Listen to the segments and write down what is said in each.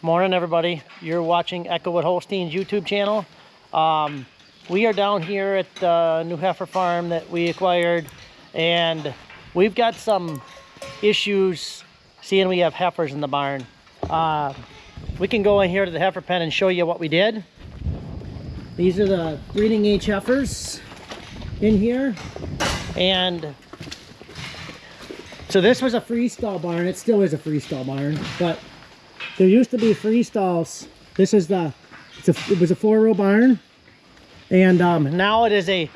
Morning, everybody. You're watching Echowood Holsteins YouTube channel. We are down here at the new heifer farm that we acquired, and we've got some issues seeing we have heifers in the barn. We can go in here to the heifer pen and show you what we did. These are the breeding age heifers in here, and so this was a freestall barn. It still is a freestall barn, but there used to be freestalls. This is it was a 4-row barn, and now it is a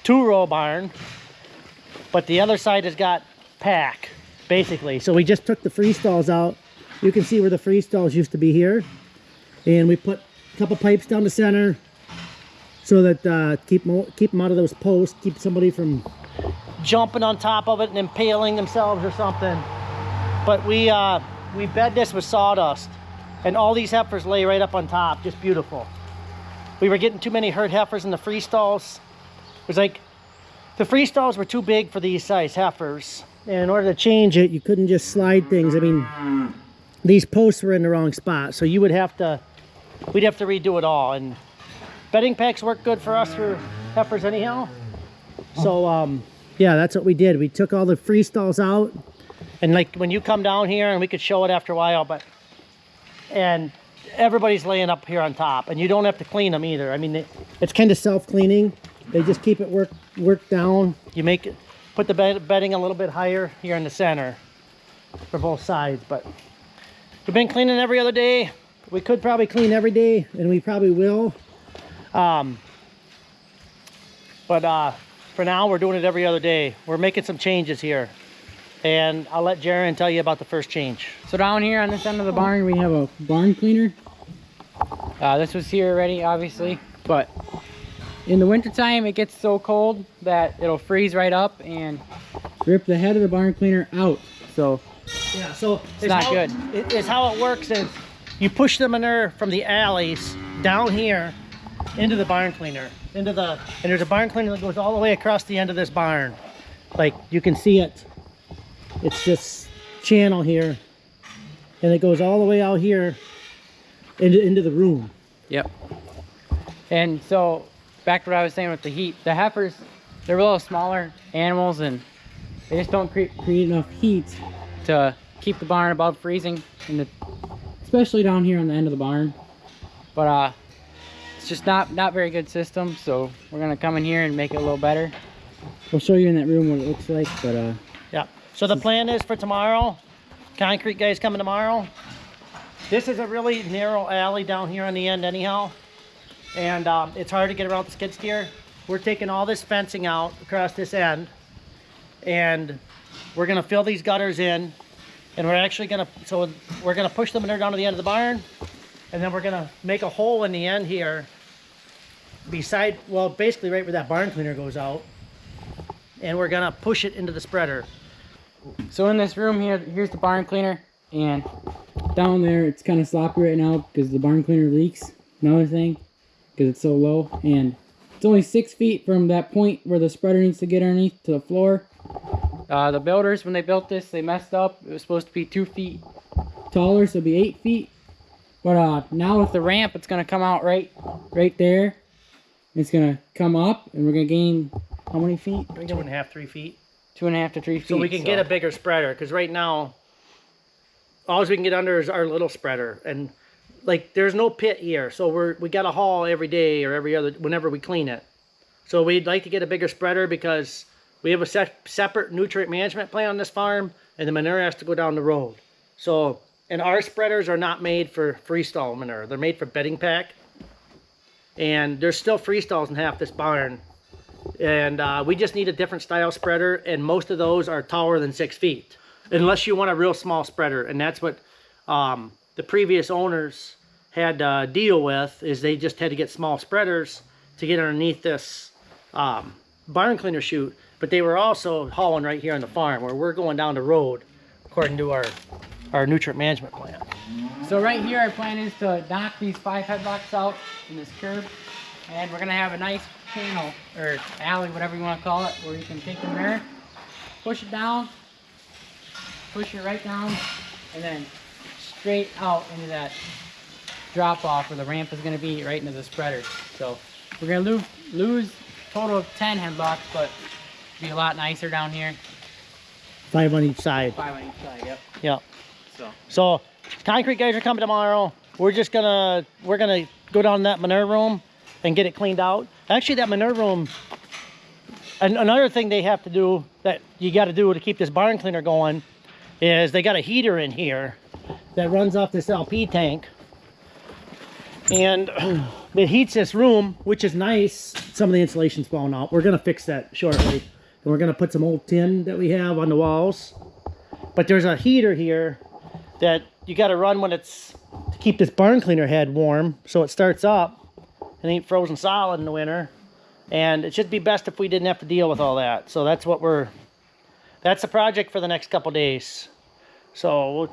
2-row barn, but the other side has got pack, basically. So we just took the freestalls out. You can see where the freestalls used to be here, and we put a couple pipes down the center so that keep them out of those posts, keep somebody from jumping on top of it and impaling themselves or something. But we bed this with sawdust, and all these heifers lay right up on top, just beautiful. We were getting too many herd heifers in the freestalls. It was like the freestalls were too big for these size heifers, and in order to change it, you couldn't just slide things. I mean, these posts were in the wrong spot, so we'd have to redo it all. And bedding packs work good for us for heifers anyhow. So yeah, that's what we did. We took all the freestalls out, and like when you come down here, and we could show it after a while, and everybody's laying up here on top, and you don't have to clean them either. I mean, it's kind of self-cleaning. They just keep it worked down. You put the bedding a little bit higher here in the center for both sides. But we've been cleaning every other day. We could probably clean every day, and we probably will. But for now, we're doing it every other day. We're making some changes here, and I'll let Jaron tell you about the first change. So down here on this end of the barn, we have a barn cleaner. This was here already, obviously, but in the wintertime, it gets so cold that it'll freeze right up and rip the head of the barn cleaner out. So yeah, so it's not good. It's how it works is you push the manure from the alleys down here into the barn cleaner, and there's a barn cleaner that goes all the way across the end of this barn. Like you can see it. It's this channel here, and it goes all the way out here into the room. Yep. And so back to what I was saying with the heat, the heifers, they're a little smaller animals, and they just don't create enough heat to keep the barn above freezing, especially down here on the end of the barn. But it's just not very good system, so we're gonna come in here and make it a little better. We'll show you in that room what it looks like. But yeah, so the plan is for tomorrow, concrete guys coming tomorrow. This is a really narrow alley down here on the end anyhow, and it's hard to get around the skid steer. We're taking all this fencing out across this end, and we're gonna fill these gutters in, and we're gonna push the manure down to the end of the barn, and then we're gonna make a hole in the end here basically right where that barn cleaner goes out, and we're gonna push it into the spreader. So in this room here, here's the barn cleaner, and down there it's kind of sloppy right now because the barn cleaner leaks. Another thing, because it's so low, and it's only 6 feet from that point where the spreader needs to get underneath to the floor. The builders, when they built this, they messed up. It was supposed to be 2 feet taller, so it'd be 8 feet. But now with the ramp, it's gonna come out right there. It's gonna come up, and we're gonna gain how many feet? 2.5, 3 feet. 2.5 to 3 feet. So we can get a bigger spreader, because right now, all we can get under is our little spreader, and like there's no pit here, so we got to haul every day or whenever we clean it. So we'd like to get a bigger spreader because we have a separate nutrient management plan on this farm, and the manure has to go down the road. So, and our spreaders are not made for freestall manure. They're made for bedding pack, and there's still freestalls in half this barn. And we just need a different style spreader, and most of those are taller than 6 feet, unless you want a real small spreader. And that's what the previous owners had to deal with, is they just had to get small spreaders to get underneath this barn cleaner chute. But they were also hauling right here on the farm, where we're going down the road according to our nutrient management plan. So right here, our plan is to knock these 5 headlocks out in this curb, and we're gonna have a nice channel or alley, whatever you want to call it, where you can take the manure, push it down, push it right down, and then straight out into that drop off where the ramp is going to be right into the spreader. So we're going to lose a total of 10 headlocks, but it'll be a lot nicer down here. 5 on each side. 5 on each side, yep. Yep. So concrete guys are coming tomorrow. We're gonna go down in that manure room and get it cleaned out. Actually, that manure room, and another thing they have to do that you got to do to keep this barn cleaner going is they got a heater in here that runs off this LP tank, and it heats this room, which is nice. Some of the insulation's falling out. We're gonna fix that shortly, and we're gonna put some old tin that we have on the walls. But there's a heater here that you got to run when it's to keep this barn cleaner head warm, so it starts up and ain't frozen solid in the winter. And it should be best if we didn't have to deal with all that. So that's what that's the project for the next couple days. So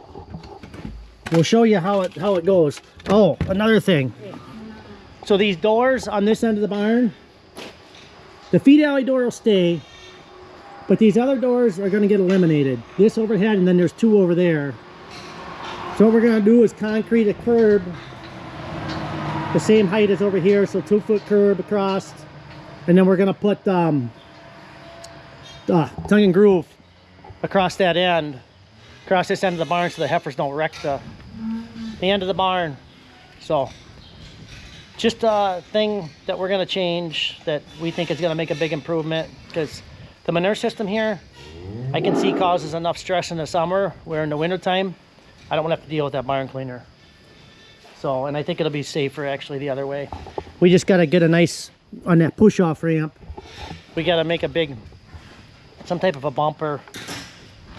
we'll show you how it goes. Oh, another thing. So these doors on this end of the barn, the feed alley door will stay, but these other doors are going to get eliminated. This overhead, and then there's 2 over there. So what we're going to do is concrete a curb the same height as over here, so 2-foot curb across, and then we're going to put tongue and groove across that end, across this end of the barn, so the heifers don't wreck the end of the barn. So just a thing that we're going to change that we think is going to make a big improvement, because the manure system here, I can see causes enough stress in the summer, where in the wintertime, I don't want to have to deal with that barn cleaner. So, and I think it'll be safer actually the other way. We just got to get a nice, on that push-off ramp, we got to make some type of a bumper,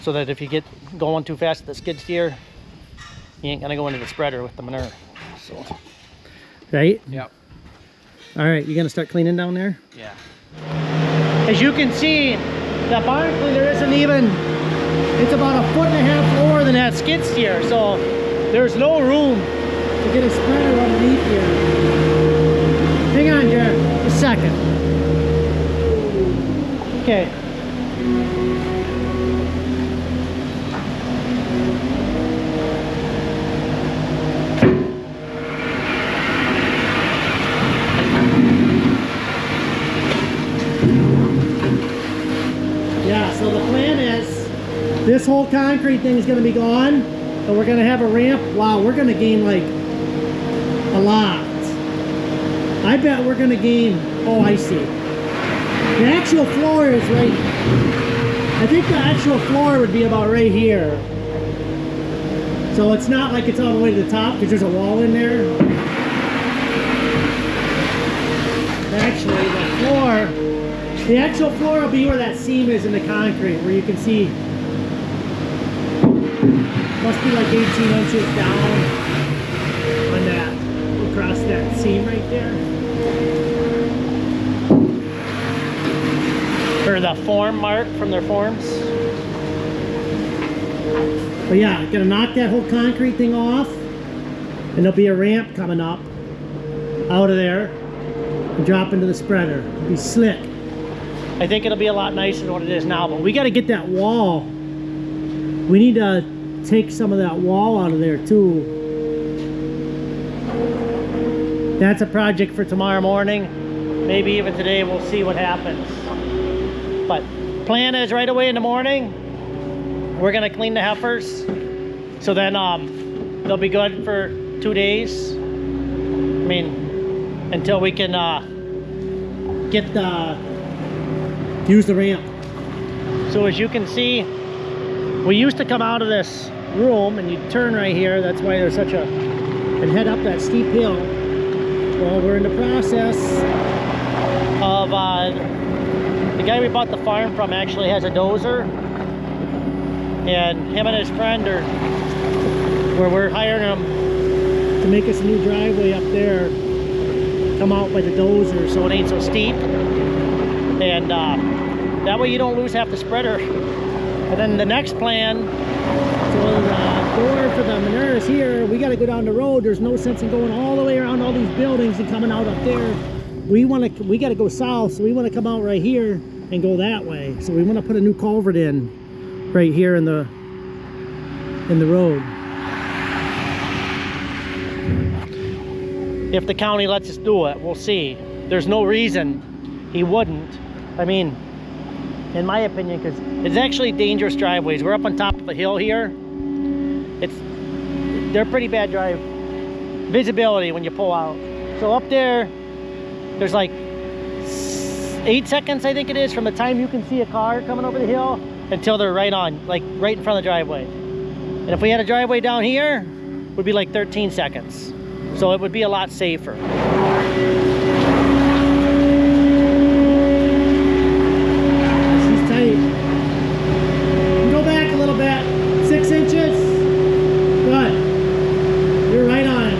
so that if you get going too fast with the skid steer, you ain't going to go into the spreader with the manure. So, right? Yep. All right, you going to start cleaning down there? Yeah. As you can see, that barn cleaner isn't even, it's about 1.5 foot lower than that skid steer, so there's no room to get a spreader underneath here. Hang on, Jared, a second. Okay. Yeah, so the plan is this whole concrete thing is going to be gone, but we're going to have a ramp. Wow, we're going to gain like a lot. I bet we're going to gain, oh, I see. The actual floor is right, I think the actual floor would be about right here. So it's not like it's all the way to the top, because there's a wall in there. Actually, the actual floor will be where that seam is in the concrete, where you can see, must be like 18 inches down on that, across that seam right there. Or the form mark from their forms. But yeah, gonna knock that whole concrete thing off, and there'll be a ramp coming up out of there and drop into the spreader. It'll be slick. I think it'll be a lot nicer than what it is now, but we got to get that wall. We need to take some of that wall out of there too. That's a project for tomorrow morning. Maybe even today, we'll see what happens. But plan is right away in the morning, we're gonna clean the heifers. So then they'll be good for 2 days. I mean, until we can use the ramp. So as you can see, we used to come out of this room and you turn right here. That's why there's such and head up that steep hill. Well, we're in the process of, the guy we bought the farm from actually has a dozer, and him and his friend are, where we're hiring him to make us a new driveway up there, come out by the dozer so it ain't so steep. And that way you don't lose half the spreader. And then the next plan, so the door for the manure is here. We got to go down the road. There's no sense in going all the way around all these buildings and coming out up there. We got to go south, so we want to come out right here and go that way. So we want to put a new culvert in right here in the road. if the county lets us do it. We'll see. There's no reason he wouldn't. I mean, in my opinion, because it's actually dangerous driveways. We're up on top of a hill here. They're pretty bad drive visibility when you pull out. So up there, there's like 8 seconds, I think it is, from the time you can see a car coming over the hill until they're right on, like right in front of the driveway. And if we had a driveway down here, it would be like 13 seconds. So it would be a lot safer. She's tight. Go back a little bit. 6 inches. Good. You're right on it.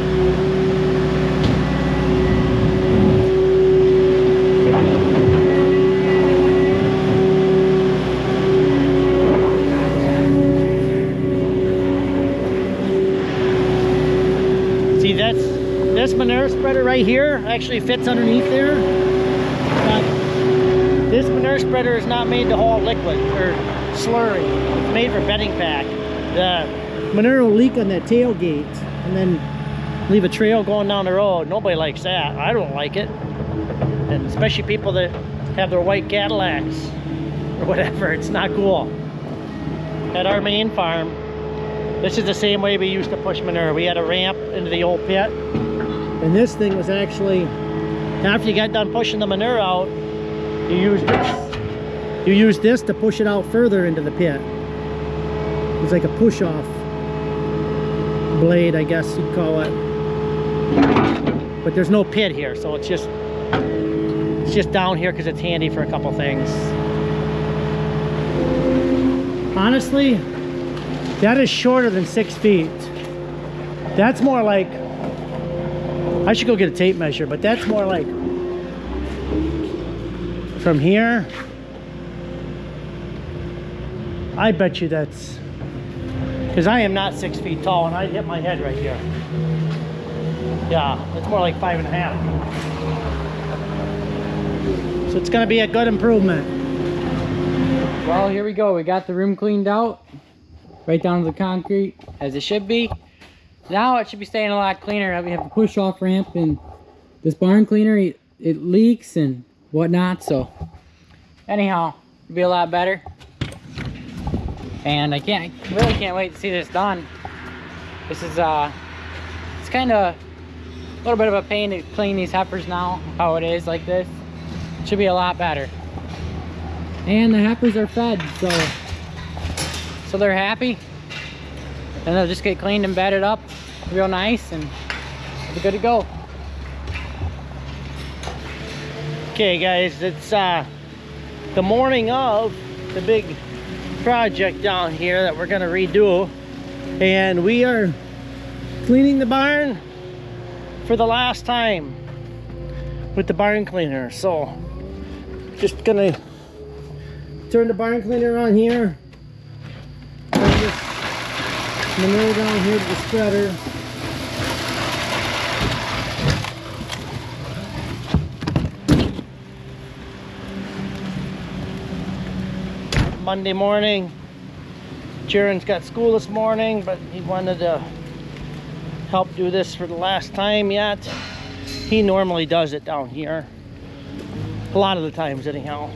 See, this manure spreader right here actually fits underneath there. But this manure spreader is not made to haul liquid or slurry. It's made for bedding pack. The manure will leak on that tailgate and then leave a trail going down the road. Nobody likes that. I don't like it. And especially people that have their white Cadillacs or whatever. It's not cool. At our main farm, this is the same way we used to push manure. We had a ramp into the old pit. And this thing was actually, after you got done pushing the manure out, you use this. You use this to push it out further into the pit. It's like a push-off blade, I guess you'd call it. But there's no pit here, so it's just down here because it's handy for a couple things. Honestly, that is shorter than 6 feet. That's more like, I should go get a tape measure, but that's more like from here. I bet you that's, because I am not 6 feet tall and I'd hit my head right here. Yeah, it's more like 5.5. So it's gonna be a good improvement. Well, here we go. We got the room cleaned out. Right down to the concrete, as it should be. Now it should be staying a lot cleaner. We have a push-off ramp, and this barn cleaner, it leaks and whatnot, so anyhow, it'll be a lot better. And I really can't wait to see this done. This is it's kind of a little bit of a pain to clean these heifers now, how it is like this. It should be a lot better. And the heifers are fed, so they're happy, and they'll just get cleaned and bedded up real nice, and they'll be good to go. Okay guys, it's the morning of the big project down here that we're gonna redo, and we are cleaning the barn for the last time with the barn cleaner. So just gonna turn the barn cleaner on here. This manure down here to the spreader. Monday morning. Jaren's got school this morning, but he wanted to help do this for the last time yet. He normally does it down here. A lot of the times anyhow.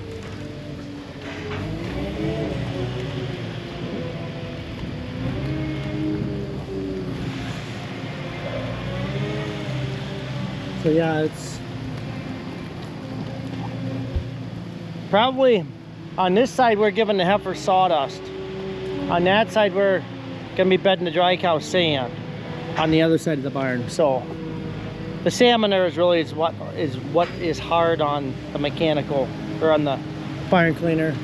So yeah, it's probably on this side we're giving the heifer sawdust. On that side we're gonna be bedding the dry cow sand on the other side of the barn. So the salmon there is really what is hard on the mechanical or on the barn cleaner.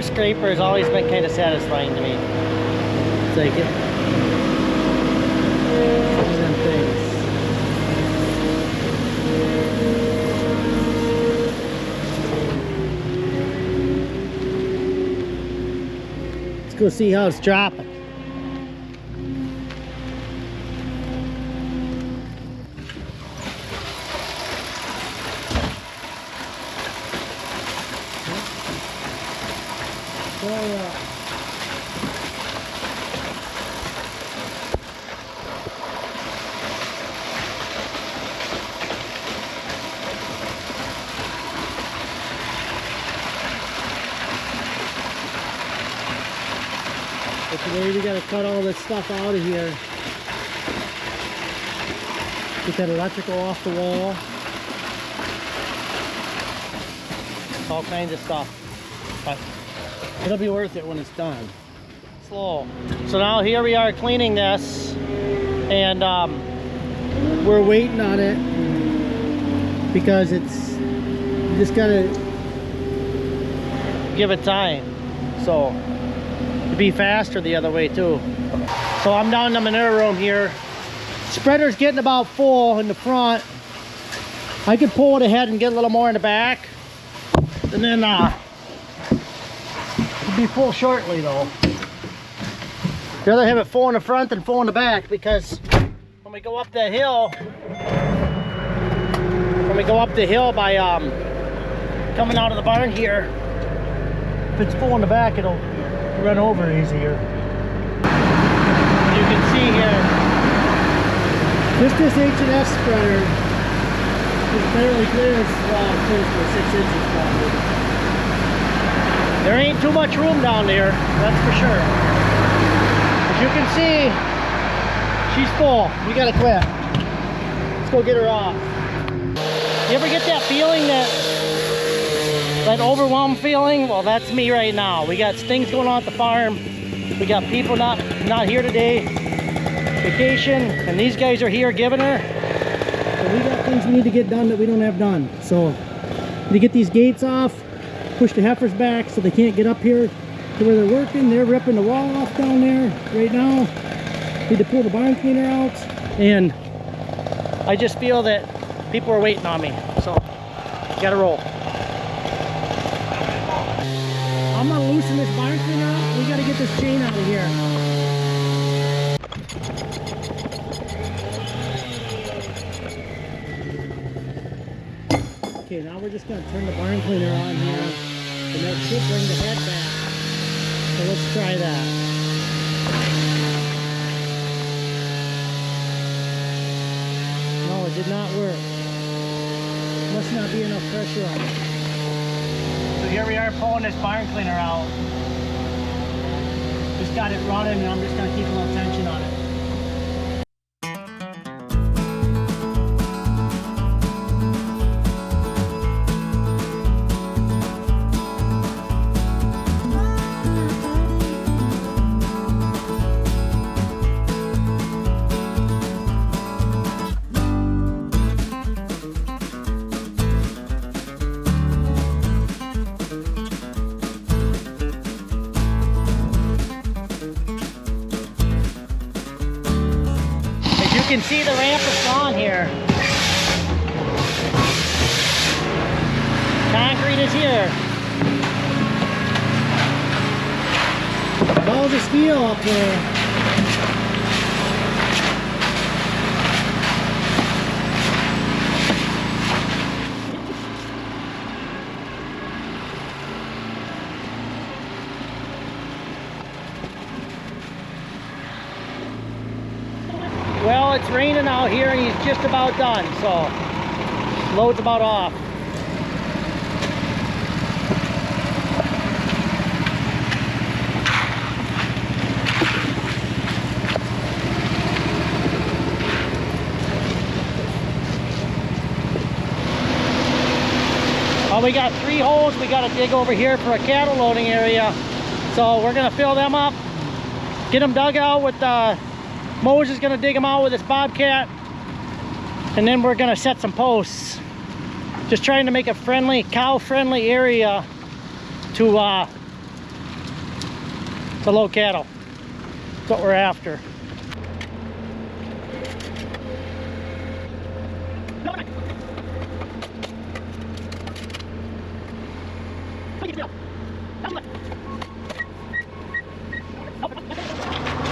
turf scraper has always been kind of satisfying to me. It's like it. Some things. Let's go see how it's dropping. But today we gotta cut all this stuff out of here. Get that electrical off the wall. All kinds of stuff. But it'll be worth it when it's done. Slow. So now here we are cleaning this, and we're waiting on it because it's, you just gotta give it time. So it'd be faster the other way too. So I'm down in the manure room here. Spreader's getting about full in the front. I could pull it ahead and get a little more in the back, and then it'll be full shortly though. I'd rather have it full in the front than full in the back, because when we go up that hill, by coming out of the barn here, if it's full in the back, it'll run over easier. You can see here, just this H&S spreader is barely clear as close to 6 inches probably. There ain't too much room down there, that's for sure. As you can see, she's full. We gotta quit. Let's go get her off. You ever get that feeling, that overwhelmed feeling? Well, that's me right now. We got things going on at the farm. We got people not here today, vacation, and these guys are here giving her. So we got things we need to get done that we don't have done. So to get these gates off, push the heifers back so they can't get up here to where they're working. They're ripping the wall off down there right now. Need to pull the barn cleaner out, and I just feel that people are waiting on me, so gotta roll. I'm gonna loosen this barn cleaner out. We gotta get this chain out of here. Okay, now we're just gonna turn the barn cleaner on here, and that should bring the head back. So let's try that. No, it did not work. Must not be enough pressure on it. So here we are pulling this barn cleaner out. Just got it running, and I'm just gonna keep a little tension on it. You can see the ramp is gone here. Concrete is here. Balls of steel up there. Well, it's raining out here and he's just about done, so load's about off. Well, we got 3 holes we got to dig over here for a cattle loading area, so we're going to fill them up, get them dug out with Moses is going to dig them out with his bobcat, and then we're going to set some posts. Just trying to make a friendly, cow-friendly area to to low cattle. That's what we're after.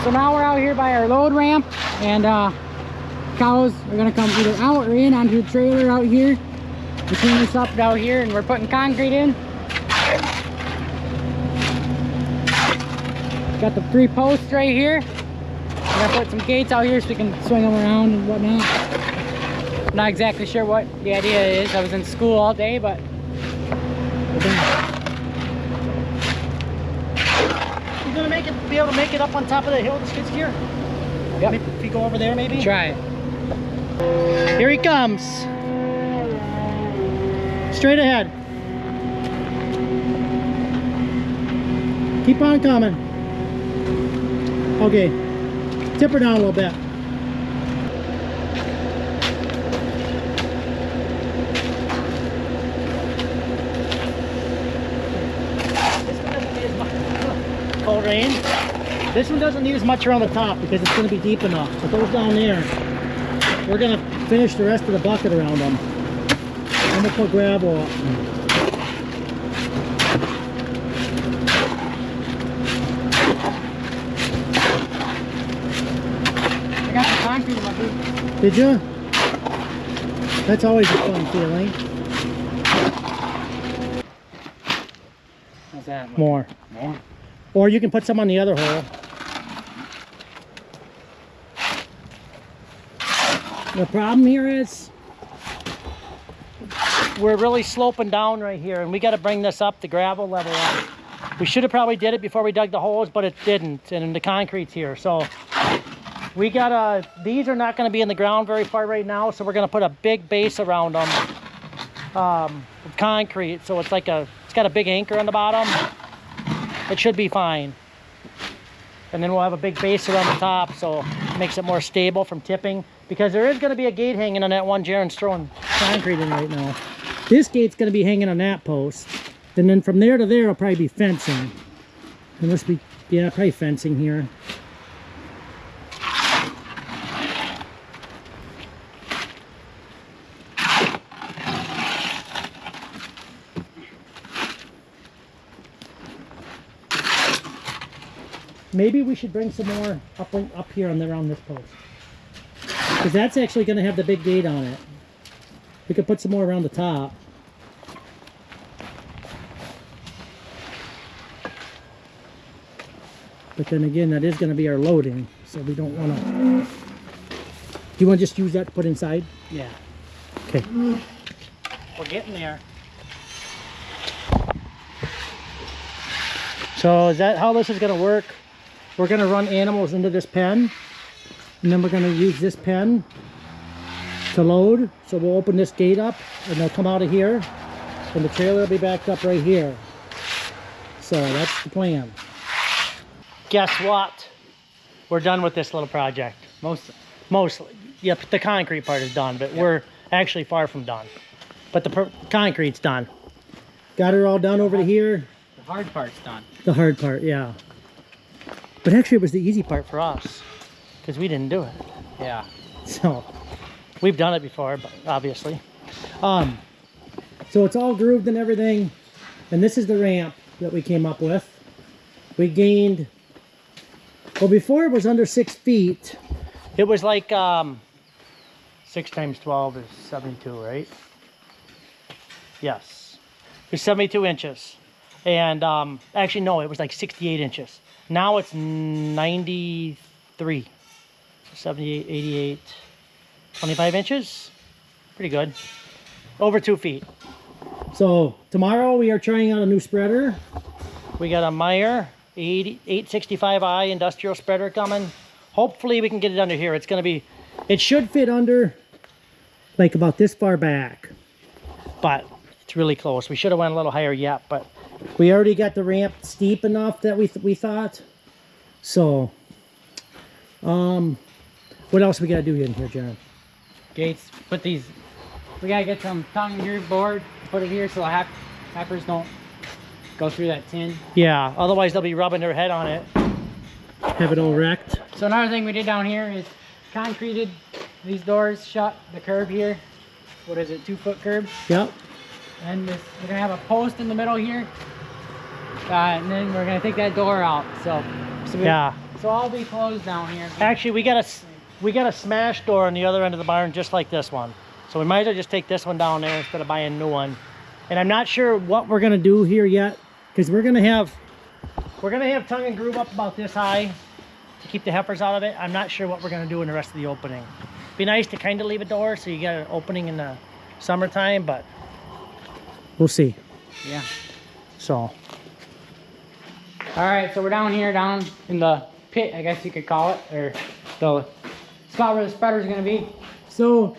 So now we're out here by our load ramp, and cows are gonna come either out or in onto the trailer out here. We clean this up out here, and we're putting concrete in. Got the 3 posts right here. We're gonna put some gates out here so we can swing them around and whatnot. I'm not exactly sure what the idea is. I was in school all day, but You gonna be able to make it up on top of the hill, the skid steer? yep. Maybe if you go over there, maybe? Try it. Here he comes. Straight ahead. Keep on coming. Okay. Tip her down a little bit. Cold rain. This one doesn't need as much around the top because it's going to be deep enough. But those down there, we're going to finish the rest of the bucket around them. And we'll put gravel up. I got some concrete in my boot. Did you? That's always a fun feeling. How's that? More. More. Or you can put some on the other hole. The problem here is we're really sloping down right here, and we got to bring this up, the gravel level up. We should have probably did it before we dug the holes, but it didn't, and the concrete's here. So we gotta, these are not going to be in the ground very far right now, so we're going to put a big base around them with concrete. So it's like it's got a big anchor on the bottom. It should be fine. And then we'll have a big base around the top, so it makes it more stable from tipping. Because there is going to be a gate hanging on that one Jaron's throwing concrete in right now. This gate's going to be hanging on that post. And then from there to there, it'll probably be fencing. And this be, yeah, probably fencing here. Maybe we should bring some more up here around this post. Because that's actually going to have the big gate on it. We could put some more around the top. But then again, that is going to be our loading. So we don't want to... Do you want to just use that to put inside? Yeah. Okay. We're getting there. So is that how this is going to work? We're going to run animals into this pen, and then we're going to use this pen to load. So we'll open this gate up, and they'll come out of here, and the trailer will be backed up right here. So that's the plan. Guess what? We're done with this little project. Mostly. Yep, the concrete part is done, but we're actually far from done. But the concrete's done. Got her all done over to here. The hard part's done. The hard part, yeah. But actually it was the easy part for us because we didn't do it. Yeah. So we've done it before, but obviously. So it's all grooved and everything. And this is the ramp that we came up with. We gained, well, before it was under 6 feet. It was like 6 times 12 is 72, right? Yes. It was 72 inches. And actually, no, it was like 68 inches. Now it's 93. 78, 88, 25 inches. Pretty good. Over 2 feet. So tomorrow we are trying out a new spreader. We got a Manure 865i industrial spreader coming. Hopefully we can get it under here. It's going to be, it should fit under like about this far back. But it's really close. We should have went a little higher yet, but we already got the ramp steep enough that we thought. So, what else we got to do in here, John? Gates. Put these. We gotta get some tongue and groove board. Put it here so the heifers don't go through that tin. Yeah, otherwise they'll be rubbing their head on it. Have it all wrecked. So another thing we did down here is concreted these doors shut, the curb here. What is it, 2-foot curb? Yep. And this, we're gonna have a post in the middle here. And then we're gonna take that door out. So Yeah. So I'll be closed down here. Actually, we got a smash door on the other end of the barn just like this one. So we might as well just take this one down there instead of buying a new one. And I'm not sure what we're gonna do here yet, because we're gonna have tongue and groove up about this high to keep the heifers out of it. I'm not sure what we're gonna do in the rest of the opening. Be nice to kind of leave a door so you get an opening in the summertime, but we'll see. Yeah. So. All right, so we're down here, down in the pit, I guess you could call it, or the spot where the spreader's gonna be. So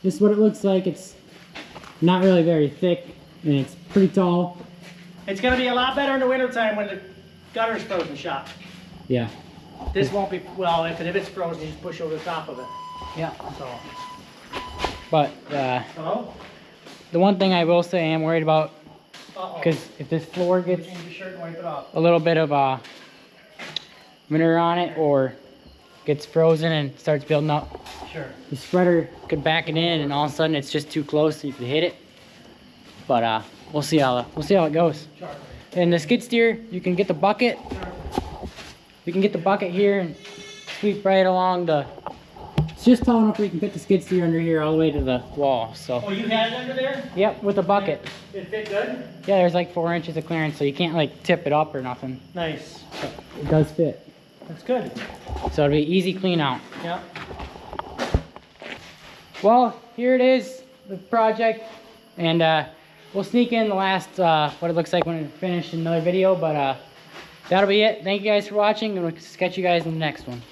this is what it looks like. It's not really very thick, and it's pretty tall. It's gonna be a lot better in the wintertime when the gutter's frozen shut. Yeah. This won't be, well, if it's frozen, you just push over the top of it. Yeah. So. But Hello? the one thing I will say I am worried about, Uh-oh. because if this floor gets Change your shirt and wipe it off. a little bit of manure on it, or gets frozen and starts building up, Sure. the spreader could back it in, and all of a sudden it's just too close so you could hit it. But we'll see how it goes. Sure. And the skid steer, you can get the bucket. We can get the bucket here and sweep right along the. It's just tall enough where you can fit the skid steer under here all the way to the wall. So. Oh, you had it under there? Yep, with a bucket. It fit good? Yeah, there's like 4 inches of clearance, so you can't like tip it up or nothing. Nice. It does fit. That's good. So it'll be easy clean out. Yeah. Well, here it is, the project, and we'll sneak in the last what it looks like when it's finished in another video, but that'll be it. Thank you guys for watching, and we'll catch you guys in the next one.